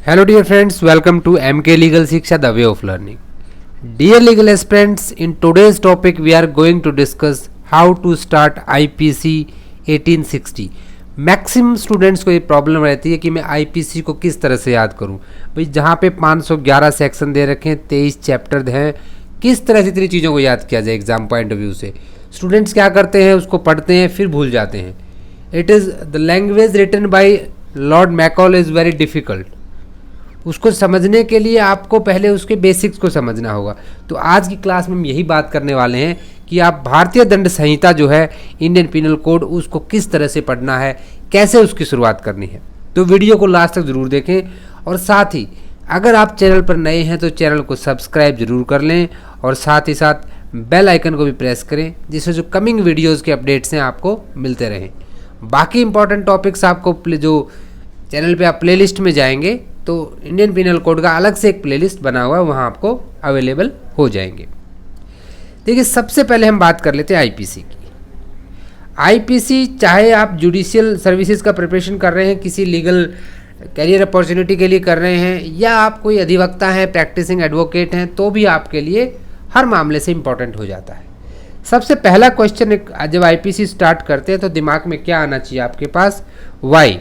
Hello dear friends, welcome to MK Legal Shiksha, the way of learning. Dear legal aspirants, in today's topic we are going to discuss how to start IPC 1860. Maximum students को ये problem रहती है कि मैं IPC को किस तरह से याद करूं। भाई जहाँ पे 511 सेक्शन दे रखे हैं, 23 चैप्टर हैं, किस तरह से इतनी चीज़ों को याद किया जाए एग्जाम पॉइंट ऑफ व्यू से। स्टूडेंट्स क्या करते हैं, उसको पढ़ते हैं फिर भूल जाते हैं। It is the language written by Lord Macaulay is very difficult. उसको समझने के लिए आपको पहले उसके बेसिक्स को समझना होगा। तो आज की क्लास में हम यही बात करने वाले हैं कि आप भारतीय दंड संहिता जो है, इंडियन पिनल कोड, उसको किस तरह से पढ़ना है, कैसे उसकी शुरुआत करनी है। तो वीडियो को लास्ट तक ज़रूर देखें और साथ ही अगर आप चैनल पर नए हैं तो चैनल को सब्सक्राइब जरूर कर लें और साथ ही साथ बेल आइकन को भी प्रेस करें, जिससे जो कमिंग वीडियोज़ के अपडेट्स हैं आपको मिलते रहें। बाकी इंपॉर्टेंट टॉपिक्स आपको जो चैनल पे आप प्लेलिस्ट में जाएंगे तो इंडियन पिनल कोड का अलग से एक प्लेलिस्ट बना हुआ है, वहाँ आपको अवेलेबल हो जाएंगे। देखिए, सबसे पहले हम बात कर लेते हैं आईपीसी की। आईपीसी, चाहे आप जुडिशियल सर्विसेज का प्रिपरेशन कर रहे हैं, किसी लीगल कैरियर अपॉर्चुनिटी के लिए कर रहे हैं, या आप कोई अधिवक्ता हैं, प्रैक्टिसिंग एडवोकेट हैं, तो भी आपके लिए हर मामले से इम्पोर्टेंट हो जाता है। सबसे पहला क्वेश्चन, जब आईपीसी स्टार्ट करते हैं तो दिमाग में क्या आना चाहिए आपके पास? वाई,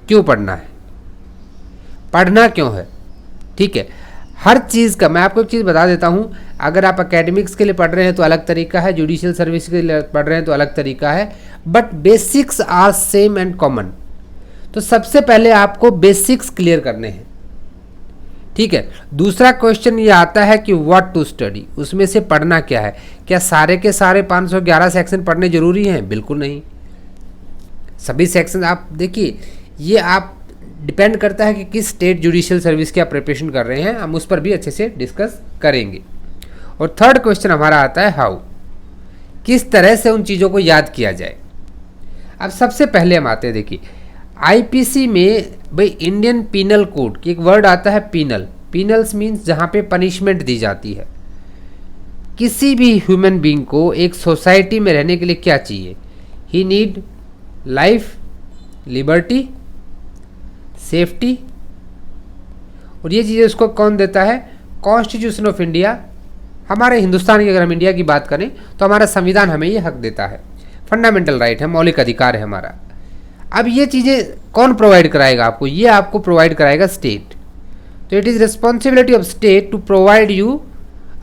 क्यों पढ़ना है, पढ़ना क्यों है। ठीक है, हर चीज़ का मैं आपको एक चीज़ बता देता हूँ। अगर आप एकेडमिक्स के लिए पढ़ रहे हैं तो अलग तरीका है, जुडिशियल सर्विस के लिए पढ़ रहे हैं तो अलग तरीका है, but basics are same and common. तो सबसे पहले आपको बेसिक्स क्लियर करने हैं। ठीक है, दूसरा क्वेश्चन ये आता है कि व्हाट टू स्टडी, उसमें से पढ़ना क्या है। क्या सारे के सारे 511 सेक्शन पढ़ने जरूरी हैं? बिल्कुल नहीं। सभी सेक्शन आप देखिए, ये आप डिपेंड करता है कि किस स्टेट जुडिशियल सर्विस की आप प्रिपरेशन कर रहे हैं, हम उस पर भी अच्छे से डिस्कस करेंगे। और थर्ड क्वेश्चन हमारा आता है हाउ, किस तरह से उन चीज़ों को याद किया जाए। अब सबसे पहले हम आते हैं, देखिए आईपीसी में भाई इंडियन पिनल कोड की एक वर्ड आता है पिनल। पिनल्स मीन्स जहाँ पे पनिशमेंट दी जाती है। किसी भी ह्यूमन बीइंग को एक सोसाइटी में रहने के लिए क्या चाहिए? ही नीड लाइफ, लिबर्टी, सेफ्टी, और ये चीज़ें उसको कौन देता है? Constitution of India. हमारे हिंदुस्तान की, अगर हम इंडिया की बात करें तो हमारा संविधान हमें ये हक देता है, फंडामेंटल राइट है, मौलिक अधिकार है हमारा। अब ये चीज़ें कौन प्रोवाइड कराएगा आपको? ये आपको प्रोवाइड कराएगा स्टेट। तो it is responsibility of state to provide you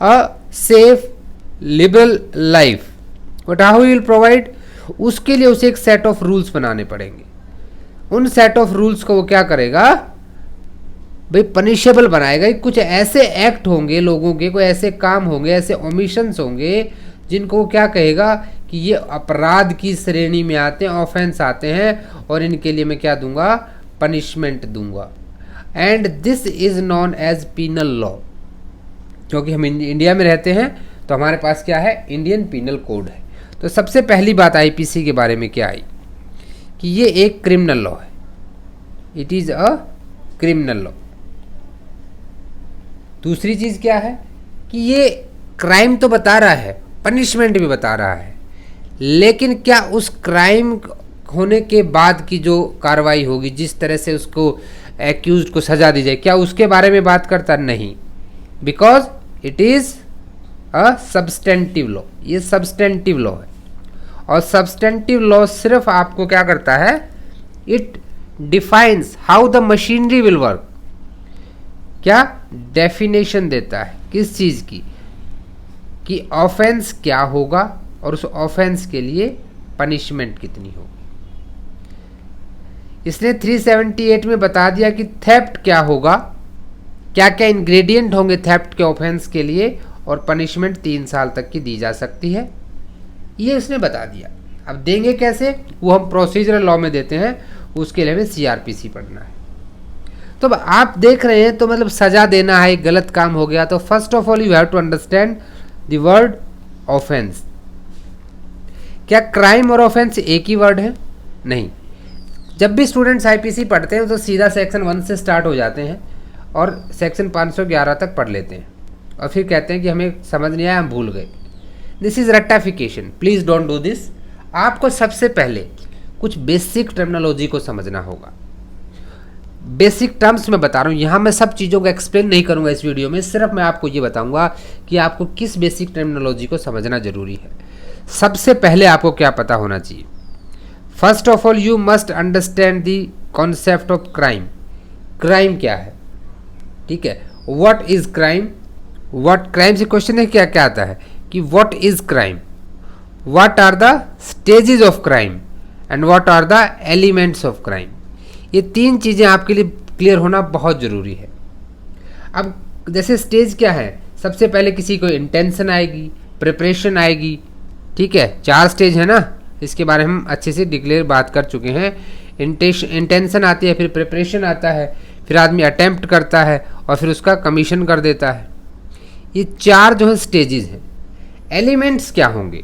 a safe liberal life. But how will provide? उसके लिए उसे एक सेट ऑफ रूल्स बनाने पड़ेंगे। उन सेट ऑफ रूल्स को वो क्या करेगा भाई? पनिशेबल बनाएगा। कुछ ऐसे एक्ट होंगे लोगों के, कोई ऐसे काम होंगे, ऐसे ओमिशंस होंगे जिनको वो क्या कहेगा कि ये अपराध की श्रेणी में आते हैं, ऑफेंस आते हैं, और इनके लिए मैं क्या दूंगा? पनिशमेंट दूंगा। And this is known as penal law. क्योंकि हम इंडिया में रहते हैं तो हमारे पास क्या है? इंडियन पिनल कोड है। तो सबसे पहली बात आईपीसी के बारे में क्या आई कि ये एक क्रिमिनल लॉ है। It is a criminal law. दूसरी चीज क्या है कि ये क्राइम तो बता रहा है, पनिशमेंट भी बता रहा है, लेकिन क्या उस क्राइम होने के बाद की जो कार्रवाई होगी, जिस तरह से उसको एक्यूज्ड को सजा दी जाए, क्या उसके बारे में बात करता? नहीं, because it is a substantive law. ये सब्सटेंटिव लॉ है, और सब्सटेंटिव लॉ सिर्फ आपको क्या करता है? It defines how the machinery will work. क्या डेफिनेशन देता है किस चीज़ की? कि ऑफेंस क्या होगा और उस ऑफेंस के लिए पनिशमेंट कितनी होगी। इसने 378 में बता दिया कि थेफ्ट क्या होगा, क्या क्या इंग्रेडिएंट होंगे थेफ्ट के ऑफेंस के लिए, और पनिशमेंट 3 साल तक की दी जा सकती है। ये उसने बता दिया। अब देंगे कैसे? वो हम प्रोसीजरल लॉ में देते हैं, उसके लिए हमें सीआरपीसी पढ़ना है। तो आप देख रहे हैं, तो मतलब सजा देना है, एक गलत काम हो गया, तो first of all you have to understand the word offence. क्या क्राइम और ऑफेंस एक ही वर्ड है? नहीं। जब भी स्टूडेंट्स आईपीसी पढ़ते हैं तो सीधा सेक्शन 1 से स्टार्ट हो जाते हैं और सेक्शन 511 तक पढ़ लेते हैं, और फिर कहते हैं कि हमें समझ नहीं आया, हम भूल गए। This is rectification, please don't do this. आपको सबसे पहले कुछ बेसिक टर्मिनोलॉजी को समझना होगा। बेसिक टर्म्स में बता रहा हूँ, यहाँ मैं सब चीज़ों को एक्सप्लेन नहीं करूँगा इस वीडियो में, सिर्फ मैं आपको ये बताऊँगा कि आपको किस बेसिक टर्मिनोलॉजी को समझना जरूरी है। सबसे पहले आपको क्या पता होना चाहिए, first of all you must understand the concept of crime. Crime क्या है, ठीक है, what is crime, what crime से क्वेश्चन है क्या क्या आता है कि what is crime, what are the stages of crime and what are the elements of crime. ये तीन चीज़ें आपके लिए क्लियर होना बहुत ज़रूरी है। अब जैसे स्टेज क्या है, सबसे पहले किसी को इंटेंशन आएगी, प्रिपरेशन आएगी, ठीक है, 4 स्टेज है ना, इसके बारे में हम अच्छे से डिक्लेयर बात कर चुके हैं। इंटेंशन आती है, फिर प्रिपरेशन आता है, फिर आदमी अटेम्प्ट करता है और फिर उसका कमीशन कर देता है। ये 4 जो है स्टेजेस हैं। एलिमेंट्स क्या होंगे,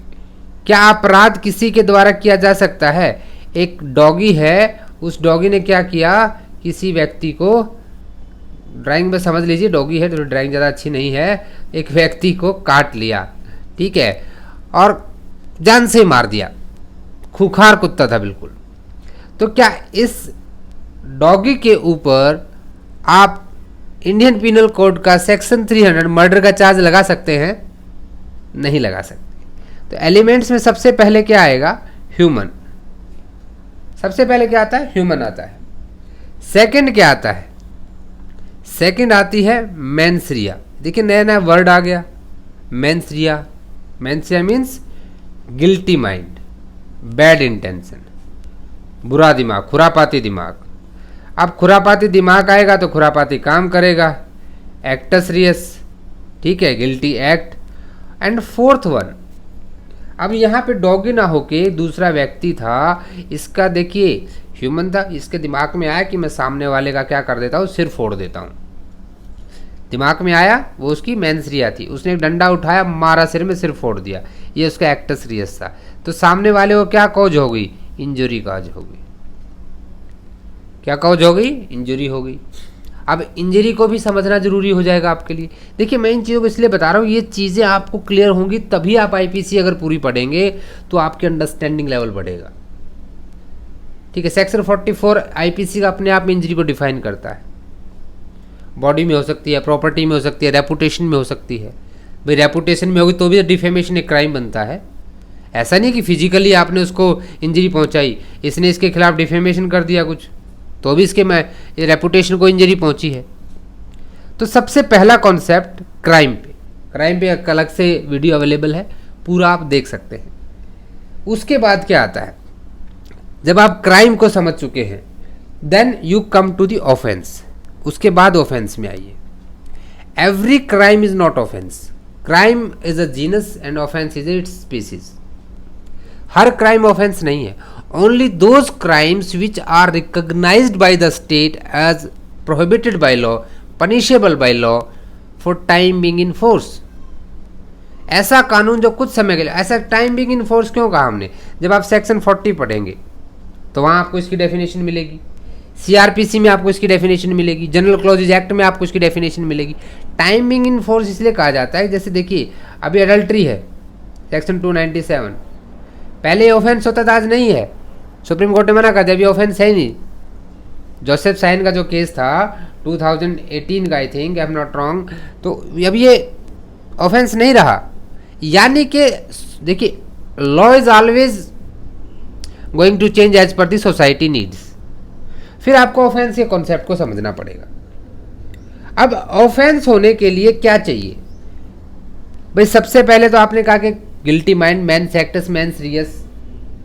क्या अपराध किसी के द्वारा किया जा सकता है। एक डॉगी है, उस डॉगी ने क्या किया, किसी व्यक्ति को, ड्राइंग में समझ लीजिए डॉगी है तो ड्राइंग ज़्यादा अच्छी नहीं है, एक व्यक्ति को काट लिया, ठीक है, और जान से मार दिया, खूंखार कुत्ता था बिल्कुल। तो क्या इस डॉगी के ऊपर आप इंडियन पिनल कोड का सेक्शन 300 मर्डर का चार्ज लगा सकते हैं? नहीं लगा सकते। तो एलिमेंट्स में सबसे पहले क्या आएगा, ह्यूमन। सबसे पहले क्या आता है, ह्यूमन आता है। सेकंड क्या आता है, सेकंड आती है मेंसरिया। देखिए नया नया वर्ड आ गया, mens rea. Mens rea means guilty mind, bad intention, बुरा दिमाग, खुरापाती दिमाग। अब खुरापाती दिमाग आएगा तो खुरापाती काम करेगा, एक्टस रियस, ठीक है, guilty act. And fourth one, अब यहाँ पे डॉगी ना होके दूसरा व्यक्ति था, इसका देखिए ह्यूमन था, इसके दिमाग में आया कि मैं सामने वाले का क्या कर देता हूँ, सिर फोड़ देता हूँ। दिमाग में आया, वो उसकी मेंसरिया थी, उसने एक डंडा उठाया, मारा सिर में, सिर फोड़ दिया, ये उसका एक्टस रियस था। तो सामने वाले को क्या कॉज हो गई, इंजरी कॉज हो गई। क्या कॉज हो गई, इंजरी हो गई। अब इंजरी को भी समझना जरूरी हो जाएगा आपके लिए। देखिए मैं इन चीज़ों को इसलिए बता रहा हूँ, ये चीज़ें आपको क्लियर होंगी तभी आप आईपीसी अगर पूरी पढ़ेंगे तो आपकी अंडरस्टैंडिंग लेवल बढ़ेगा, ठीक है। सेक्शन 44 आईपीसी का अपने आप में इंजरी को डिफाइन करता है। बॉडी में हो सकती है, प्रॉपर्टी में हो सकती है, रेपुटेशन में हो सकती है। भाई रेपुटेशन में होगी तो भी डिफेमेशन एक क्राइम बनता है। ऐसा नहीं कि फिजिकली आपने उसको इंजरी पहुंचाई, इसने इसके खिलाफ डिफेमेशन कर दिया कुछ, तो भी इसके मैं रेपुटेशन को इंजरी पहुंची है। तो सबसे पहला कॉन्सेप्ट क्राइम पे एक अलग से वीडियो अवेलेबल है, पूरा आप देख सकते हैं। उसके बाद क्या आता है, जब आप क्राइम को समझ चुके हैं then you come to the offence. उसके बाद ऑफेंस में आइए। Every crime is not offence, crime is a genus and offence is its species. हर क्राइम ऑफेंस नहीं है, only those crimes which are recognized by the state as prohibited by law, punishable by law for time being in force। ऐसा कानून जो कुछ समय के लिए, ऐसा टाइम बिंग इन फोर्स क्यों कहा हमने, जब आप सेक्शन 40 पढ़ेंगे तो वहाँ आपको इसकी डेफिनेशन मिलेगी, सीआरपीसी में आपको इसकी डेफिनेशन मिलेगी, जनरल क्लॉजेज एक्ट में आपको इसकी डेफिनेशन मिलेगी। टाइम बिंग इन फोर्स इसलिए कहा जाता है, जैसे देखिए अभी अडल्ट्री है सेक्शन 297, पहले ऑफेंस होता था, आज नहीं है। सुप्रीम कोर्ट ने मना कर दिया, अभी ऑफेंस है ही नहीं। जोसेफ साइन का जो केस था 2018 का, I think, I am not wrong, तो अब ये ऑफेंस नहीं रहा। यानी कि देखिए law is always going to change as per the society needs. फिर आपको ऑफेंस के कॉन्सेप्ट को समझना पड़ेगा। अब ऑफेंस होने के लिए क्या चाहिए भाई, सबसे पहले तो आपने कहा कि guilty mind, mens actus, mens rea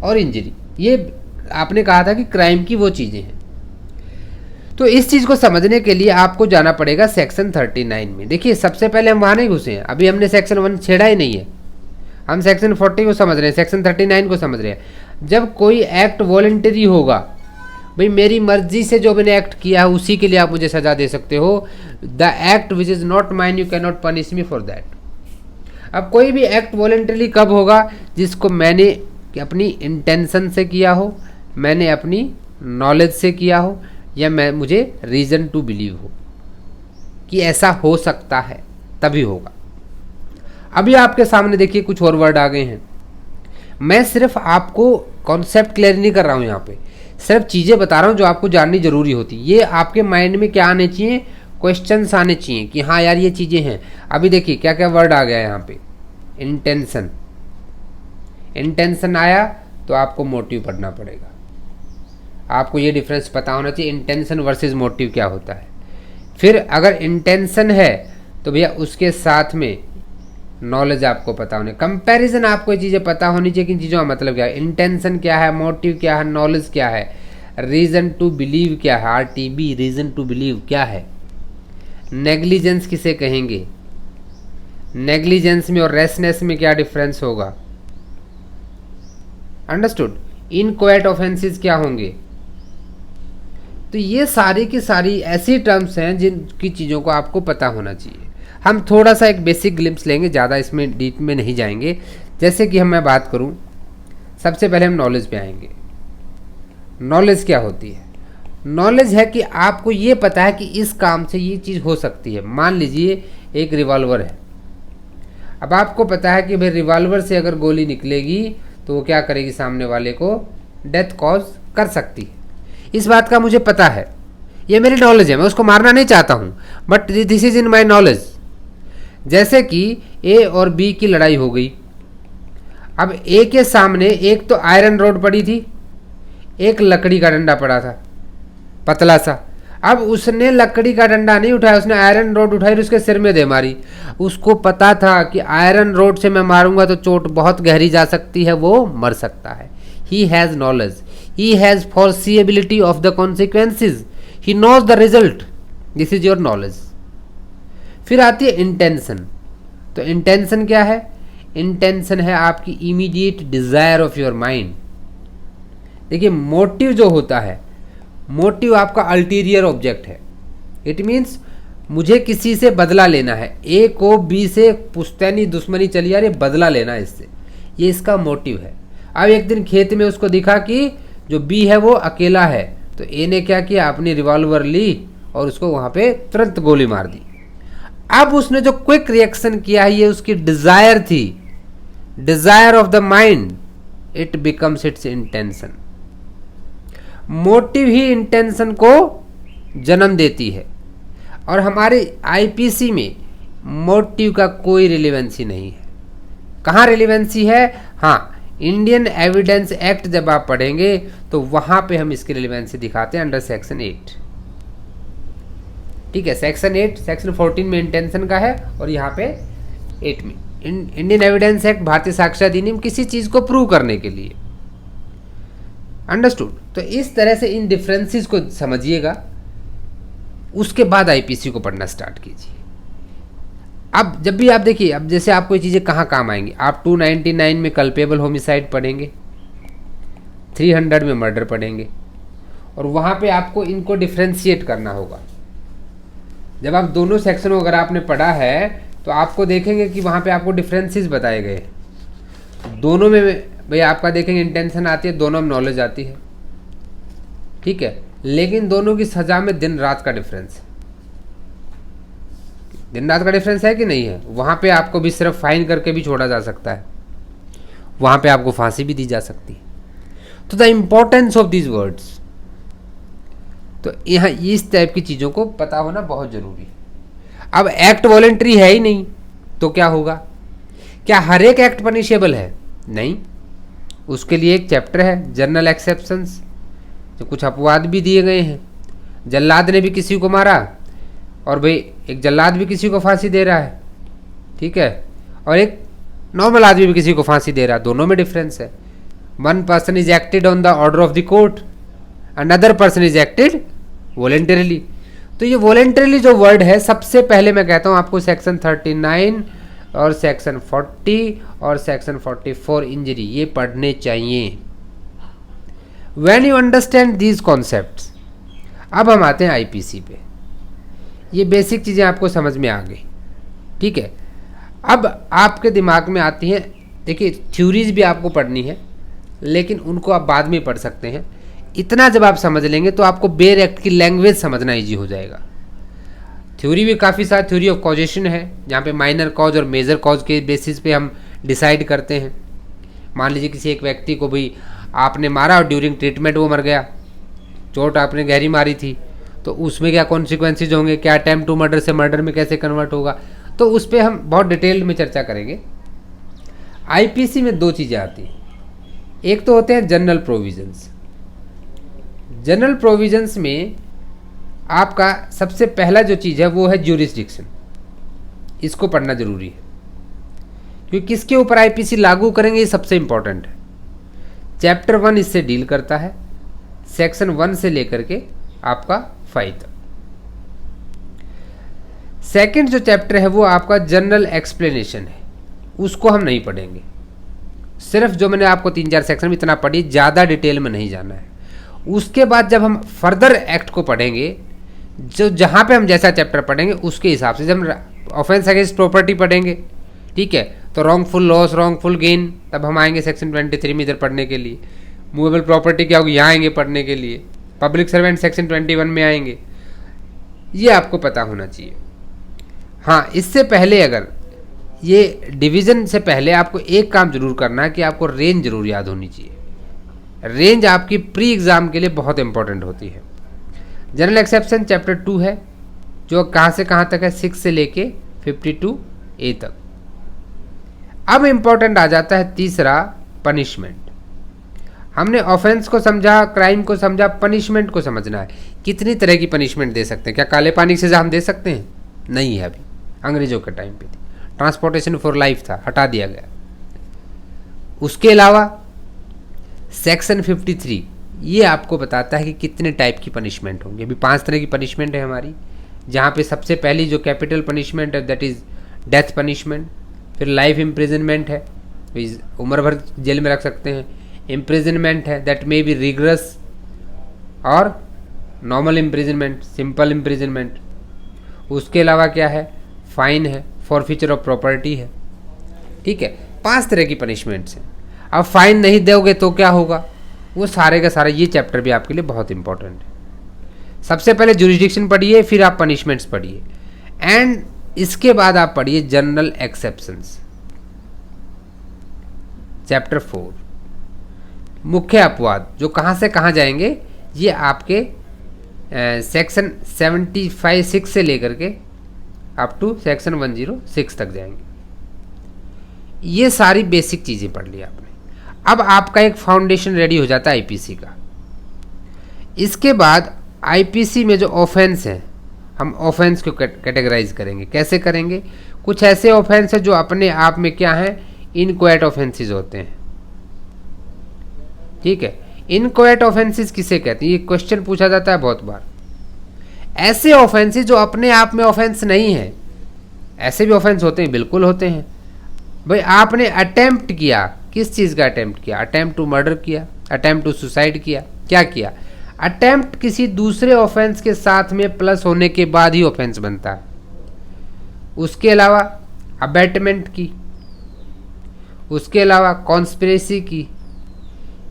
और इंजरी, ये आपने कहा था कि क्राइम की वो चीज़ें हैं। तो इस चीज़ को समझने के लिए आपको जाना पड़ेगा सेक्शन 39 में। देखिए सबसे पहले हम वहाँ नहीं घुसे हैं, अभी हमने सेक्शन 1 छेड़ा ही नहीं है, हम सेक्शन 40 को समझ रहे हैं, सेक्शन 39 को समझ रहे हैं। जब कोई एक्ट वॉलंटरी होगा, भाई मेरी मर्जी से जो मैंने एक्ट किया है उसी के लिए आप मुझे सजा दे सकते हो। The act which is not mine you can not punish me for that. अब कोई भी एक्ट वॉलंटरी कब होगा, जिसको मैंने अपनी इंटेंशन से किया हो, मैंने अपनी नॉलेज से किया हो, या मुझे रीज़न टू बिलीव हो कि ऐसा हो सकता है, तभी होगा। अभी आपके सामने देखिए कुछ और वर्ड आ गए हैं, मैं सिर्फ आपको कॉन्सेप्ट क्लियर नहीं कर रहा हूँ यहाँ पे, सिर्फ चीज़ें बता रहा हूँ जो आपको जाननी जरूरी होती। ये आपके माइंड में क्या आने चाहिए, क्वेश्चंस आने चाहिए कि हाँ यार ये चीज़ें हैं। अभी देखिए क्या क्या वर्ड आ गया है यहाँ पे। इंटेंशन, इंटेंशन आया तो आपको मोटिव पढ़ना पड़ेगा। आपको ये डिफरेंस पता होना चाहिए इंटेंशन वर्सेस मोटिव क्या होता है। फिर अगर इंटेंशन है तो भैया उसके साथ में नॉलेज आपको पता होने, कंपैरिजन आपको ये चीज़ें पता होनी चाहिए कि इन चीज़ों का मतलब क्या है, इंटेंशन क्या है, मोटिव क्या है, नॉलेज क्या है, रीज़न टू बिलीव क्या है, RTB रीज़न टू बिलीव क्या है, नेग्लिजेंस किसे कहेंगे, नेग्लिजेंस में और रेसनेस में क्या डिफरेंस होगा, अंडरस्टूड, इनक्वाइट ऑफेंसेस क्या होंगे। तो ये सारी की सारी ऐसी टर्म्स हैं जिनकी चीज़ों को आपको पता होना चाहिए। हम थोड़ा सा एक बेसिक ग्लिम्स लेंगे, ज़्यादा इसमें डीप में नहीं जाएंगे। जैसे कि मैं बात करूं, सबसे पहले हम नॉलेज पे आएंगे। नॉलेज क्या होती है? नॉलेज है कि आपको ये पता है कि इस काम से ये चीज़ हो सकती है। मान लीजिए एक रिवॉल्वर है, अब आपको पता है कि भाई रिवॉल्वर से अगर गोली निकलेगी तो वो क्या करेगी, सामने वाले को डेथ कॉज कर सकती है। इस बात का मुझे पता है, ये मेरी नॉलेज है, मैं उसको मारना नहीं चाहता हूँ, but this is in my knowledge. जैसे कि ए और बी की लड़ाई हो गई, अब ए के सामने एक तो आयरन रोड पड़ी थी, एक लकड़ी का डंडा पड़ा था पतला सा। अब उसने लकड़ी का डंडा नहीं उठाया, उसने आयरन रोड उठाई और उसके सिर में दे मारी। उसको पता था कि आयरन रोड से मैं मारूंगा तो चोट बहुत गहरी जा सकती है, वो मर सकता है। He has knowledge, he has foreseeability of the consequences, he knows the result, this is your knowledge। फिर आती है इंटेंशन। तो इंटेंशन क्या है? इंटेंशन है आपकी immediate desire of your mind. देखिए मोटिव जो होता है, मोटिव आपका अल्टीरियर ऑब्जेक्ट है। इट मीन्स मुझे किसी से बदला लेना है, ए को बी से पुश्तैनी दुश्मनी चली आ रही, बदला लेना है इससे, ये इसका मोटिव है। अब एक दिन खेत में उसको दिखा कि जो बी है वो अकेला है, तो ए ने क्या किया, अपनी रिवॉल्वर ली और उसको वहां पे तुरंत गोली मार दी। अब उसने जो क्विक रिएक्शन किया है, ये उसकी डिजायर थी, desire of the mind, it becomes its intention. Motive he intention को जन्म देती है। और हमारे आईपीसी में मोटिव का कोई रिलेवेंसी नहीं है। कहाँ रिलेवेंसी है? हाँ, इंडियन एविडेंस एक्ट जब आप पढ़ेंगे तो वहां पे हम इसकी रिलेवेंसी दिखाते हैं अंडर सेक्शन 8। ठीक है, सेक्शन 8, सेक्शन 14 में इंटेंशन का है और यहाँ पे 8 में इंडियन एविडेंस एक्ट, भारतीय साक्ष्य अधिनियम, किसी चीज को प्रूव करने के लिए। अंडरस्टूड? तो इस तरह से इन डिफरेंसेस को समझिएगा, उसके बाद आईपीसी को पढ़ना स्टार्ट कीजिए। अब जब भी आप देखिए, अब जैसे आपको ये चीज़ें कहाँ काम आएंगी, आप 299 में कल्पेबल होमिसाइड पढ़ेंगे, 300 में मर्डर पढ़ेंगे, और वहाँ पे आपको इनको डिफ्रेंशिएट करना होगा। जब आप दोनों सेक्शन अगर आपने पढ़ा है तो आपको देखेंगे कि वहाँ पे आपको डिफरेंसेस बताए गए। दोनों में भैया आपका देखेंगे इंटेंशन आती है, दोनों में नॉलेज आती है, ठीक है, लेकिन दोनों की सज़ा में दिन रात का डिफरेंस है। दिन रात का डिफरेंस है कि नहीं है? वहाँ पे आपको भी सिर्फ फाइन करके भी छोड़ा जा सकता है, वहाँ पे आपको फांसी भी दी जा सकती है। तो the importance of these words, तो यहाँ इस टाइप की चीज़ों को पता होना बहुत ज़रूरी है। अब एक्ट वॉलेंट्री है ही नहीं तो क्या होगा? क्या हर एक एक्ट पनिशेबल है? नहीं, उसके लिए एक चैप्टर है जनरल एक्सेप्शंस, तो कुछ अपवाद भी दिए गए हैं। जल्लाद ने भी किसी को मारा और भाई एक जल्लाद भी किसी को फांसी दे रहा है, ठीक है, और एक नॉर्मल आदमी भी किसी को फांसी दे रहा है, दोनों में डिफरेंस है। One person is acted on the order of the court, another person is acted voluntarily. तो ये वॉलेंटरीली जो वर्ड है, सबसे पहले मैं कहता हूँ आपको सेक्शन 39 और सेक्शन 40 और सेक्शन 44 इंजरी ये पढ़ने चाहिए। When you understand these concepts, अब हम आते हैं आईपीसी पे। ये बेसिक चीज़ें आपको समझ में आ गई, ठीक है। अब आपके दिमाग में आती हैं, देखिए थ्योरीज भी आपको पढ़नी है, लेकिन उनको आप बाद में पढ़ सकते हैं। इतना जब आप समझ लेंगे तो आपको बेयर एक्ट की लैंग्वेज समझना ईजी हो जाएगा। थ्योरी भी काफ़ी सारी, थ्योरी ऑफ कॉजेशन है, जहाँ पे माइनर कॉज और मेजर कॉज के बेसिस पे हम डिसाइड करते हैं। मान लीजिए किसी एक व्यक्ति को भी आपने मारा और ड्यूरिंग ट्रीटमेंट वो मर गया, चोट आपने गहरी मारी थी तो उसमें क्या कॉन्सिक्वेंसेज होंगे, क्या अटेम्प्ट टू मर्डर से मर्डर में कैसे कन्वर्ट होगा, तो उस पर हम बहुत डिटेल में चर्चा करेंगे। आईपीसी में दो चीज़ें आती हैं, एक तो होते हैं जनरल प्रोविजंस। जनरल प्रोविजंस में आपका सबसे पहला जो चीज़ है वो है ज्यूरिसडिक्शन। इसको पढ़ना जरूरी है क्योंकि किसके ऊपर आईपीसी लागू करेंगे ये सबसे इंपॉर्टेंट है। चैप्टर 1 इससे डील करता है, सेक्शन 1 से लेकर के आपका 5 तक। सेकंड जो चैप्टर है वो आपका जनरल एक्सप्लेनेशन है, उसको हम नहीं पढ़ेंगे। सिर्फ जो मैंने आपको 3-4 सेक्शन में इतना पढ़ी, ज़्यादा डिटेल में नहीं जाना है। उसके बाद जब हम फर्दर एक्ट को पढ़ेंगे, जो जहाँ पे हम जैसा चैप्टर पढ़ेंगे उसके हिसाब से, जब हम ऑफेंस अगेंस्ट प्रॉपर्टी पढ़ेंगे, ठीक है, तो रॉन्गफुल लॉस, रॉन्गफुल गेन, तब हम आएंगे सेक्शन 23 में इधर पढ़ने के लिए। मूवेबल प्रॉपर्टी क्या होगी, यहाँ आएंगे पढ़ने के लिए। पब्लिक सर्वेंट सेक्शन 21 में आएंगे। ये आपको पता होना चाहिए। हाँ, इससे पहले अगर ये डिवीज़न से पहले आपको एक काम जरूर करना है कि आपको रेंज जरूर याद होनी चाहिए। रेंज आपकी प्री एग्ज़ाम के लिए बहुत इंपॉर्टेंट होती है। जनरल एक्सेप्शन चैप्टर 2 है, जो कहाँ से कहाँ तक है, 6 से लेके 52A तक। अब इंपॉर्टेंट आ जाता है तीसरा, पनिशमेंट। हमने ऑफेंस को समझा, क्राइम को समझा, पनिशमेंट को समझना है। कितनी तरह की पनिशमेंट दे सकते हैं? क्या काले पानी की सजा हम दे सकते हैं? नहीं है, अभी अंग्रेजों के टाइम पे थी, ट्रांसपोर्टेशन फॉर लाइफ था, हटा दिया गया। उसके अलावा सेक्शन 53 ये आपको बताता है कि कितने टाइप की पनिशमेंट होंगी। अभी 5 तरह की पनिशमेंट है हमारी, जहाँ पे सबसे पहली जो कैपिटल पनिशमेंट है दैट इज़ डेथ पनिशमेंट। फिर लाइफ इम्प्रिजनमेंट है, उम्र भर जेल में रख सकते हैं। इम्प्रिजनमेंट है दैट मे बी रिगरस और नॉर्मल इम्प्रिजनमेंट, सिंपल इम्प्रिजनमेंट। उसके अलावा क्या है, फाइन है, फॉरफीचर ऑफ प्रॉपर्टी है, ठीक है। 5 तरह की पनिशमेंट्स हैं। अब फाइन नहीं दोगे तो क्या होगा, वो सारे का सारा ये चैप्टर भी आपके लिए बहुत इंपॉर्टेंट है। सबसे पहले जुरिस्डिक्शन पढ़िए, फिर आप पनिशमेंट्स पढ़िए, एंड इसके बाद आप पढ़िए जनरल एक्सेप्शंस। चैप्टर 4 मुख्य अपवाद, जो कहाँ से कहाँ जाएंगे, ये आपके सेक्शन 75-6 से लेकर के अप टू सेक्शन 106 तक जाएंगे। ये सारी बेसिक चीज़ें पढ़ ली आपने। अब आपका एक फाउंडेशन रेडी हो जाता है आईपीसी का। इसके बाद आईपीसी में जो ऑफेंस हैं, हम ऑफेंस को कैटेगराइज करेंगे। कैसे करेंगे? कुछ ऐसे ऑफेंस है जो अपने आप में क्या हैं, इनक्वाइट ऑफेंसेस होते हैं, ठीक है। इनक्वाइट ऑफेंसेस किसे कहते हैं, ये क्वेश्चन पूछा जाता है बहुत बार। ऐसे ऑफेंसेस जो अपने आप में ऑफेंस नहीं है, ऐसे भी ऑफेंस होते हैं, बिल्कुल होते हैं। भाई आपने अटेम्प्ट किया, किस चीज़ का अटेम्प्ट किया? अटेम्प्ट टू मर्डर किया, अटेम्प्ट टू सुसाइड किया, क्या किया? अटेम्प्ट किसी दूसरे ऑफेंस के साथ में प्लस होने के बाद ही ऑफेंस बनता है। उसके अलावा अबैटमेंट की, उसके अलावा कॉन्स्पिरेसी की।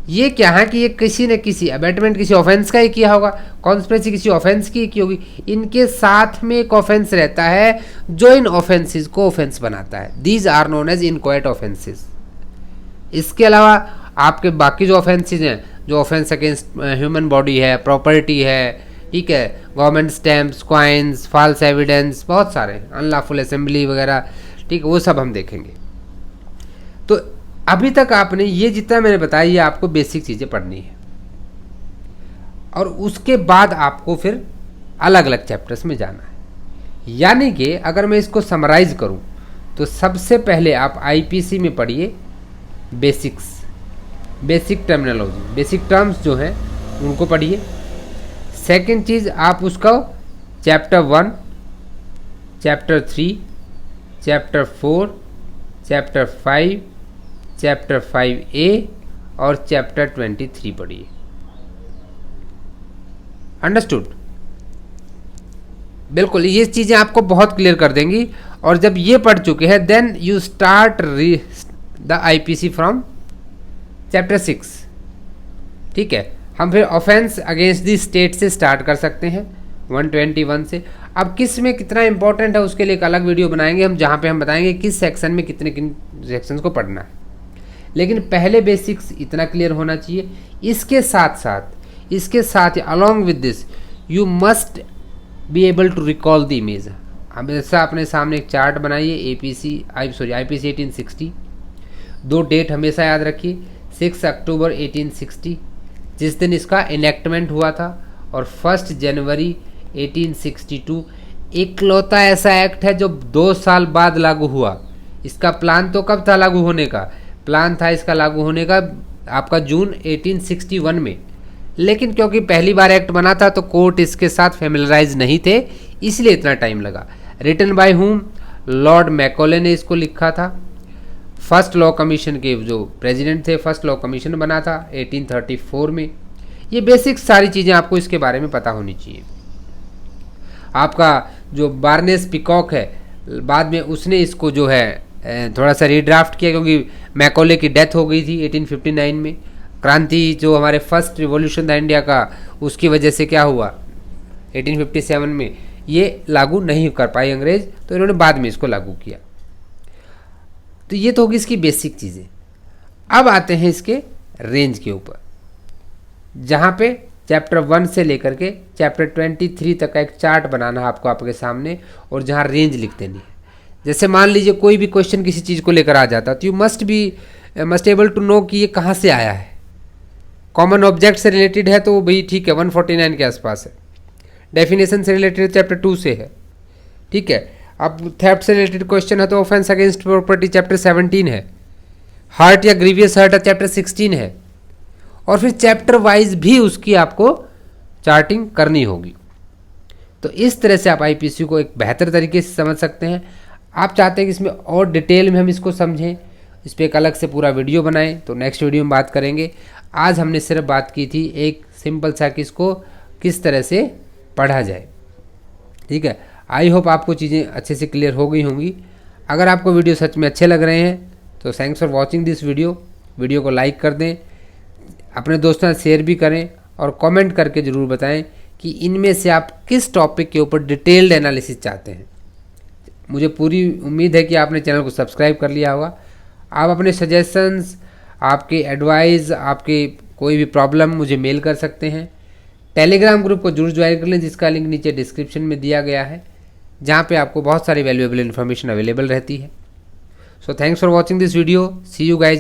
ये क्या है कि ये किसी न किसी, अबैटमेंट किसी ऑफेंस का ही किया होगा, कॉन्स्पिरेसी किसी ऑफेंस की होगी। इनके साथ में एक ऑफेंस रहता है जो इन ऑफेंसेस को ऑफेंस बनाता है। These are known as inchoate offences. इसके अलावा आपके बाकी जो ऑफेंसेस हैं, जो ऑफेंस अगेंस्ट ह्यूमन बॉडी है, प्रॉपर्टी है, ठीक है, government stamps, coins, false evidence, बहुत सारे, अनलॉफुल असेंबली वगैरह, ठीक है, वो सब हम देखेंगे। तो अभी तक आपने ये जितना मैंने बताया, ये आपको बेसिक चीज़ें पढ़नी है, और उसके बाद आपको फिर अलग अलग चैप्टर्स में जाना है। यानी कि अगर मैं इसको समराइज करूं तो सबसे पहले आप आईपीसी में पढ़िए basics, basic terminology, basic terms जो हैं उनको पढ़िए। सेकंड चीज़, आप उसका chapter 1, chapter 3, chapter 4, chapter 5, chapter 5A और चैप्टर 23 पढ़िए। अंडरस्टूड? बिल्कुल, ये चीज़ें आपको बहुत क्लियर कर देंगी। और जब ये पढ़ चुके हैं, then you start the IPC from chapter 6, ठीक है। हम फिर ऑफेंस अगेंस्ट द स्टेट से स्टार्ट कर सकते हैं 121 से। अब किस में कितना इंपॉर्टेंट है उसके लिए एक अलग वीडियो बनाएंगे हम, जहाँ पे हम बताएंगे किस सेक्शन में कितने किन सेक्शंस को पढ़ना है। लेकिन पहले बेसिक्स इतना क्लियर होना चाहिए। इसके साथ साथ इसके साथ ही along with this you must be able to recall the image. अब ऐसा अपने सामने एक चार्ट बनाइए आईपीसी 1860। दो डेट हमेशा याद रखिए, 6 अक्टूबर 1860 जिस दिन इसका इनेक्टमेंट हुआ था, और 1 जनवरी 1862 इकलौता ऐसा एक्ट है जो 2 साल बाद लागू हुआ। इसका प्लान तो कब था लागू होने का? प्लान था इसका लागू होने का आपका जून 1861 में, लेकिन क्योंकि पहली बार एक्ट बना था तो कोर्ट इसके साथ फेमिलराइज नहीं थे, इसलिए इतना टाइम लगा। Written by whom? Lord Macaulay ने इसको लिखा था। फर्स्ट लॉ कमीशन के जो प्रेसिडेंट थे, फर्स्ट लॉ कमीशन बना था 1834 में। ये बेसिक सारी चीज़ें आपको इसके बारे में पता होनी चाहिए। आपका जो बार्नेस पिकॉक है, बाद में उसने इसको जो है थोड़ा सा रीड्राफ्ट किया, क्योंकि मैकॉले की डेथ हो गई थी 1859 में। क्रांति जो हमारे फर्स्ट रिवॉल्यूशन था इंडिया का, उसकी वजह से क्या हुआ 1857 में ये लागू नहीं कर पाए अंग्रेज, तो इन्होंने बाद में इसको लागू किया। तो ये तो होगी इसकी बेसिक चीज़ें। अब आते हैं इसके रेंज के ऊपर, जहाँ पे चैप्टर 1 से लेकर के चैप्टर 23 तक का एक चार्ट बनाना है आपको आपके सामने, और जहाँ रेंज लिख देनी है। जैसे मान लीजिए कोई भी क्वेश्चन किसी चीज़ को लेकर आ जाता, तो you must able to know कि ये कहाँ से आया है। कॉमन ऑब्जेक्ट से रिलेटेड है तो भाई ठीक है, 149 के आसपास है। डेफिनेशन से रिलेटेड चैप्टर 2 से है, ठीक है। अब थेफ्ट से रिलेटेड क्वेश्चन है तो ऑफेंस अगेंस्ट प्रॉपर्टी चैप्टर 17 है। हर्ट या ग्रीवियस हर्ट चैप्टर 16 है। और फिर चैप्टर वाइज भी उसकी आपको चार्टिंग करनी होगी। तो इस तरह से आप आईपीसी को एक बेहतर तरीके से समझ सकते हैं। आप चाहते हैं कि इसमें और डिटेल में हम इसको समझें, इस पर एक अलग से पूरा वीडियो बनाएं, तो नेक्स्ट वीडियो में बात करेंगे। आज हमने सिर्फ बात की थी एक सिंपल सा कि इसको किस तरह से पढ़ा जाए, ठीक है। आई होप आपको चीज़ें अच्छे से क्लियर हो गई होंगी। अगर आपको वीडियो सच में अच्छे लग रहे हैं तो thanks for watching this video को लाइक कर दें, अपने दोस्तों से शेयर भी करें, और कमेंट करके ज़रूर बताएं कि इनमें से आप किस टॉपिक के ऊपर डिटेल्ड एनालिसिस चाहते हैं। मुझे पूरी उम्मीद है कि आपने चैनल को सब्सक्राइब कर लिया होगा। आप अपने सजेशंस, आपके एडवाइस, आपके कोई भी प्रॉब्लम मुझे मेल कर सकते हैं। टेलीग्राम ग्रुप को जरूर ज्वाइन कर लें, जिसका लिंक नीचे डिस्क्रिप्शन में दिया गया है, जहाँ पे आपको बहुत सारी वैल्यूएबल इन्फॉर्मेशन अवेलेबल रहती है। So thanks for watching this video. See you guys.